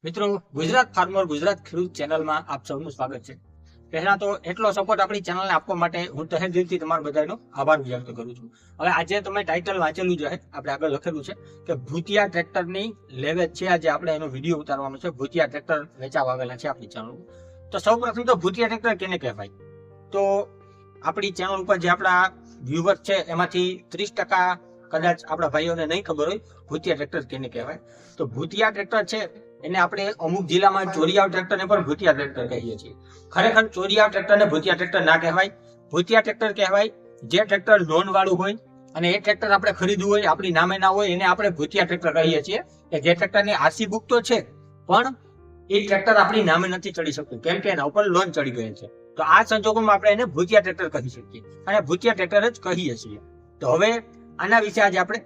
મિત્રો, ગુજરાત ફાર્મર ગુજરાત ખેડૂત ચેનલમાં આપ સૌનું સ્વાગત છે. પહેલા તો એટલો સપોર્ટ આપણી ચેનલને આપવા માટે હું તહે દિલથી તમારો બધાનો આભાર વ્યક્ત કરું છું. હવે આજે તમે ટાઇટલ વાંચેલું છે, આપણે આગળ લખેલું છે કે ભૂતિયા ટ્રેક્ટરની લેવેચ છે. આજે આપણે એનો વિડીયો ઉતારવાનો છે. ભૂતિયા ટ્રેક્ટર વેચાવા આવેલા છે આપણી ચેનલ ઉપર. તો સૌપ્રથમ તો ભૂતિયા ટ્રેક્ટર કેને કહેવાય? તો આપણી ચેનલ ઉપર જે આપણા વ્યુઅર્સ છે એમાંથી 30% કદાચ આપણા ભાઈઓને નહીં ખબર હોય ભૂતિયા ટ્રેક્ટર કેને કહેવાય. તો ભૂતિયા ટ્રેક્ટર છે એને આપણે અમુક જિલ્લામાં ચોરિયાવ ટ્રેક્ટરને પણ ભૂતિયા ટ્રેક્ટર કહીએ છીએ. ખરેખર ચોરિયાવ ટ્રેક્ટરને ભૂતિયા ટ્રેક્ટર ના કહેવાય. ભૂતિયા ટ્રેક્ટર કહેવાય જે ટ્રેક્ટર લોન વાળું હોય અને એ ટ્રેક્ટર આપણે ખરીદવું હોય, આપણી નામે ના હોય, એને આપણે ભૂતિયા ટ્રેક્ટર કહીએ છીએ. કે જે ટ્રેક્ટરની આરસી બુક તો છે પણ એ ટ્રેક્ટર આપણી નામે નથી ચડી શકતું, કેમ કે એના ઉપર લોન ચડી ગયેલ છે. તો આ સંજોગોમાં આપણે એને ભૂતિયા ટ્રેક્ટર કહી શકીએ અને ભૂતિયા ટ્રેક્ટર જ કહીએ છીએ. તો હવે આના વિશે આજે આપણે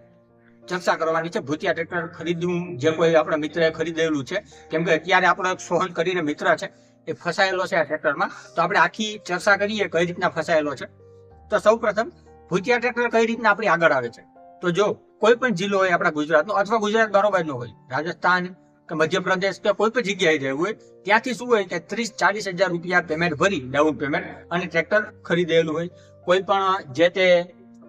ચર્ચા કરવાની છે. ભૂતિયા ટ્રેક્ટર ખરીદવું જે કોઈ આપણા મિત્રએ ખરીદેલું છે, કેમ કે અત્યારે આપણો એક સોહન કરીને મિત્ર છે, એ ફસાયેલો છે આ ટ્રેક્ટરમાં. તો આપણે આખી ચર્ચા કરીએ કઈ રીતના ફસાયેલો છે. તો સૌ પ્રથમ ભૂતિયા ટ્રેક્ટર કઈ રીતના આપણી આગળ આવે છે. તો જો કોઈ પણ જિલ્લો હોય આપણા ગુજરાતનો અથવા ગુજરાત બરોબરનો હોય, રાજસ્થાન કે મધ્યપ્રદેશ કે કોઈ પણ જગ્યાએ રહેવું હોય, ત્યાંથી શું હોય કે 30-40 હજાર રૂપિયા પેમેન્ટ ભરી ડાઉન પેમેન્ટ અને ટ્રેક્ટર ખરીદેલું હોય. કોઈ પણ જે તે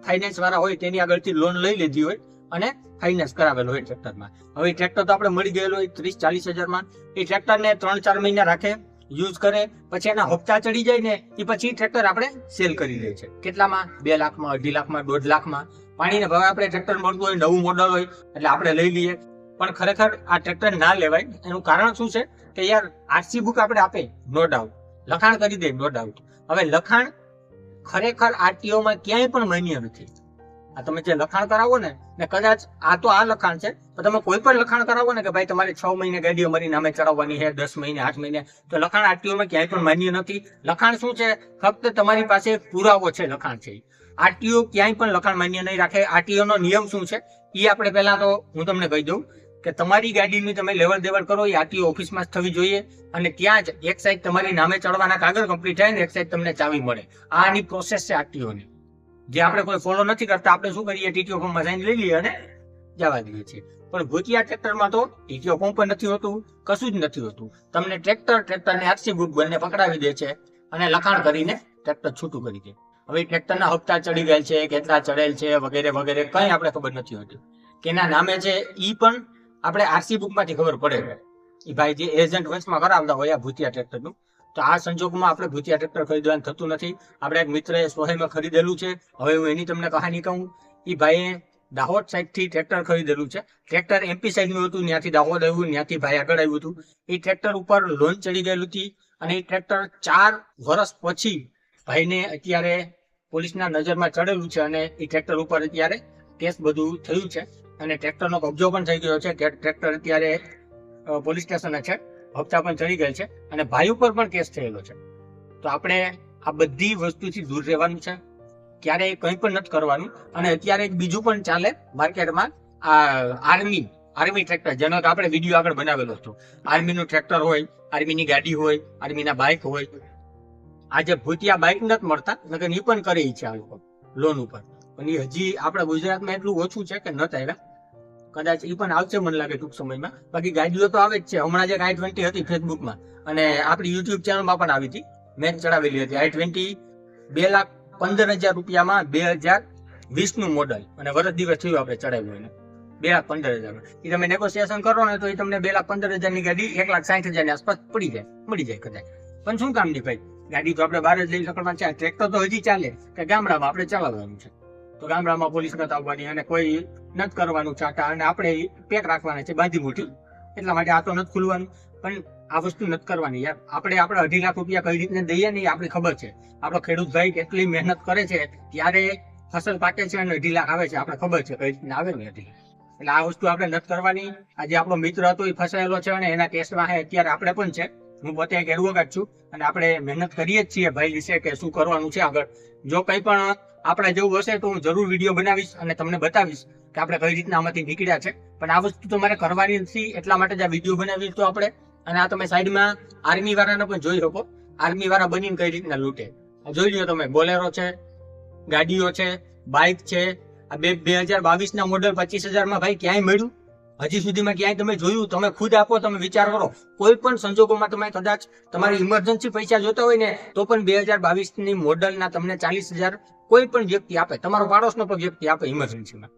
ફાઇનાન્સ વાળા હોય તેની આગળથી લોન લઈ લીધી હોય અને ફાઇનાન્સ કરાવેલો હોય ટ્રેક્ટરમાં. હવે ટ્રેક્ટર તો આપણે મળી ગયેલો હોય 30-40 હજારમાં. એ ટ્રેક્ટરને 3-4 મહિના રાખે, યુઝ કરે, પછી એના હપ્તા ચડી જાય ને એ પછી ટ્રેક્ટર આપણે સેલ કરી દે છે. કેટલામાં? 2 લાખમાં, 2.5 લાખમાં, 1.5 લાખમાં. પાણીને ભાવે આપણે ટ્રેક્ટર મળતું હોય, નવું મોડલ હોય એટલે આપણે લઈ લઈએ. પણ ખરેખર આ ટ્રેક્ટર ના લેવાય. એનું કારણ શું છે કે યાર આરસી બુક આપણે આપે, નો ડાઉટ, લખાણ કરી દે, નો ડાઉટ. હવે લખાણ ખરેખર આરટીઓમાં ક્યાંય પણ માન્ય નથી. આ તમે જે લખાણ કરાવો ને કદાચ આ તો આ લખાણ છે, પણ તમે કોઈ પણ લખાણ કરાવો ને કે ભાઈ તમારે 6 મહિને ગાડી અમારી નામે ચડાવવાની છે, 10 મહિને, 8 મહિને, તો લખાણ આરટીઓમાં ક્યાંય પણ માન્ય નથી. લખાણ શું છે? ફક્ત તમારી પાસે પુરાવો છે, લખાણ છે. આરટીઓ ક્યાંય પણ લખાણ માન્ય નહીં રાખે. આરટીઓ નો નિયમ શું છે એ આપણે પહેલા તો હું તમને કહી દઉં કે તમારી ગાડીની તમે લેવલ દેવલ કરો એ આરટીઓ ઓફિસમાં જ થવી જોઈએ અને ત્યાં જ એક સાઈડ તમારી નામે ચડવાના કાગળ કમ્પ્લીટ થાય ને એક સાઈડ તમને ચાવી મળે. આની પ્રોસેસ છે આરટીઓની, જે આપણે કોઈ ફોલો નથી કરતા. આપણે શું કરીએ? ટીટીઓ ફોર્મમાં સાઈન લઈ લઈએ અને જવા દઈએ છીએ. પણ ભૂતિયા ટ્રેક્ટરમાં તો ટીટીઓ ફોર્મ પણ નથી હોતું, કશું જ નથી હોતું. તમને ટ્રેક્ટરની આરસી બુક બંને પકડાવી દે છે અને લખાણ કરીને ટ્રેક્ટર છૂટું કરી દે. હવે ટ્રેક્ટરના હપ્તા ચડી ગયેલ છે, કેટલા ચડેલ છે વગેરે વગેરે કંઈ આપણે ખબર નથી હોતી. કેના નામે છે ઈ પણ આપણે આરસી બુકમાંથી ખબર પડે. એ ભાઈ જે એજન્ટ વચમાં કરાવતા હોય આ ભૂતિયા ટ્રેક્ટરનું. તો આ સંજોગમાં આપણે ભૂતિયા ટ્રેક્ટર ખરીદવાનું થતું નથી. આપણે એક મિત્રએ સોહેમાં ખરીદેલું છે. હવે હું એની તમને કહાની કહું. એ ભાઈએ દાહોદ સાઈડથી ટ્રેક્ટર ખરીદેલું છે. ટ્રેક્ટર એમપી સાઈડનું હતું, ત્યાંથી દાહોદ આવ્યું, ત્યાંથી ભાઈ આગળ આવ્યું હતું. એ ટ્રેક્ટર ઉપર લોન ચડી ગયેલું હતી અને એ ટ્રેક્ટર 4 વર્ષ પછી ભાઈને અત્યારે પોલીસના નજરમાં ચડેલું છે અને એ ટ્રેક્ટર ઉપર અત્યારે કેસ બધું થયું છે અને ટ્રેક્ટરનો કબજો પણ થઈ ગયો છે. ટ્રેક્ટર અત્યારે પોલીસ સ્ટેશને છે, હપ્તા પણ ચડી ગયેલ છે અને ભાઈ ઉપર પણ કેસ થયેલો છે. તો આપણે આ બધી વસ્તુથી દૂર રહેવાનું છે, ક્યારેય કંઈ પણ નથી કરવાનું. અને અત્યારે બીજું પણ ચાલે માર્કેટમાં, આ આર્મી ટ્રેક્ટર, જેનો આપણે વિડીયો આગળ બનાવેલો હતો. આર્મીનું ટ્રેક્ટર હોય, આર્મીની ગાડી હોય, આર્મીના બાઇક હોય. આજે ભૂતિયા બાઇક નથી મળતા, નકર એ પણ કરે છે આ લોકો લોન ઉપર. પણ એ હજી આપણા ગુજરાતમાં એટલું ઓછું છે કે નથી આવ્યા. કદાચ એ પણ આવશે મને લાગે ટૂંક સમયમાં. બાકી ગાડીઓ તો આવે જ છે. હમણાં જે i20 હતી ફેસબુકમાં અને આપણી યુટ્યુબ ચેનલમાં પણ આવી હતી, મેં ચડાવેલી હતી. i20 2,15,000 રૂપિયામાં 2020નું મોડલ અને વર્ષ દિવસ થયું આપણે ચડાવ્યું એને 2,15,000. એ તમે નેગોશિએશન કરો ને તો એ તમને 2,15,000 ની ગાડી 1,60,000 ની આસપાસ મળી જાય કદાચ. પણ શું કામની ભાઈ? ગાડી તો આપણે બહાર જ લઈ શકવાનું છે. ટ્રેક્ટર તો હજી ચાલે કે ગામડામાં આપણે ચલાવવાનું છે. તો ગામડામાં પોલીસ નથી આવવાની અને કોઈ નથી કરવાનું ચાટા અને આપણે પેક રાખવાના છે બાંધી મૂઠી. એટલા માટે આ તો નથી ખુલવાનું. પણ આ વસ્તુ નથી કરવાની યાર. આપણે 2.5 લાખ રૂપિયા કઈ રીતને દઈએ ને આપણી ખબર છે. આપણો ખેડૂત ભાઈ કેટલી મહેનત કરે છે ત્યારે ફસલ પાકે છે અને 2.5 લાખ આવે છે. આપણે ખબર છે કઈ રીતના આવે ને હતી. એટલે આ વસ્તુ આપણે નથી કરવાની. આજે આપણો મિત્ર હતો એ ફસાયેલો છે અને એના કેસમાં અત્યારે આપણે પણ છે. હું પોતે એક એડવોકેટ છું અને આપણે મહેનત કરીએ જ છીએ ભાઈ વિશે કે શું કરવાનું છે આગળ. જો કંઈ પણ આપણે જેવું હશે તો હું જરૂર વિડીયો બનાવીશ અને તમને બતાવીશ કે આપણે કઈ રીતના આમાંથી નીકળ્યા છે. પણ આ વસ્તુ તમારે કરવાની નથી, એટલા માટે જ આ વિડીયો બનાવીશ તો આપણે. અને આ તમે સાઈડમાં આર્મી વાળાને પણ જોઈ શકો. આર્મી વાળા બનીને કઈ રીતના લૂંટે જોઈ લો તમે. બોલેરો છે, ગાડીઓ છે, બાઇક છે. આ 2022ના મોડલ 25,000માં ભાઈ ક્યાંય મળ્યું? હજી સુધીમાં ક્યાંય તમે જોયું? તમે ખુદ આપો, તમે વિચાર કરો. કોઈ પણ સંજોગોમાં તમે કદાચ તમારી ઇમરજન્સી પૈસા જોતા હોય ને તો પણ 2022 ની મોડલના તમને 40,000 કોઈ પણ વ્યક્તિ આપે, તમારો પાડોશનો પણ વ્યક્તિ આપે ઇમરજન્સીમાં.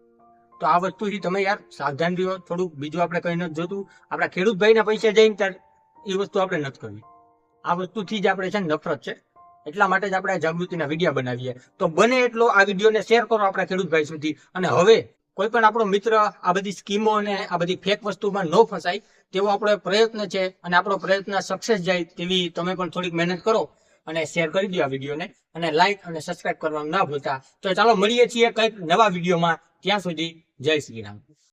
તો આ વસ્તુથી તમે યાર સાવધાન રહ્યો થોડુંક. બીજું આપણે કઈ નથી જોતું. આપણા ખેડૂત ભાઈના પૈસા જઈને ત્યારે એ વસ્તુ આપણે નથી કરવી. આ વસ્તુથી જ આપણે છે ને નફરત છે. એટલા માટે જ આપણે આ જાગૃતિના વિડીયો બનાવીએ. તો બને એટલો આ વિડીયોને શેર કરો આપણા ખેડૂત ભાઈ સુધી. અને હવે કોઈ પણ આપણો મિત્ર આ બધી સ્કીમો અને આ બધી ફેક વસ્તુમાં ન ફસાય તેવો આપણો પ્રયત્ન છે. અને આપણો પ્રયત્ન સક્સેસ જાય તેવી તમે પણ થોડીક મહેનત કરો અને શેર કરી દો આ વિડીયોને. અને લાઈક અને સબસ્ક્રાઇબ કરવાનું ના ભૂલતા. તો ચાલો મળીએ છીએ કંઈક નવા વિડીયોમાં. ત્યાં સુધી જય શ્રી રામ.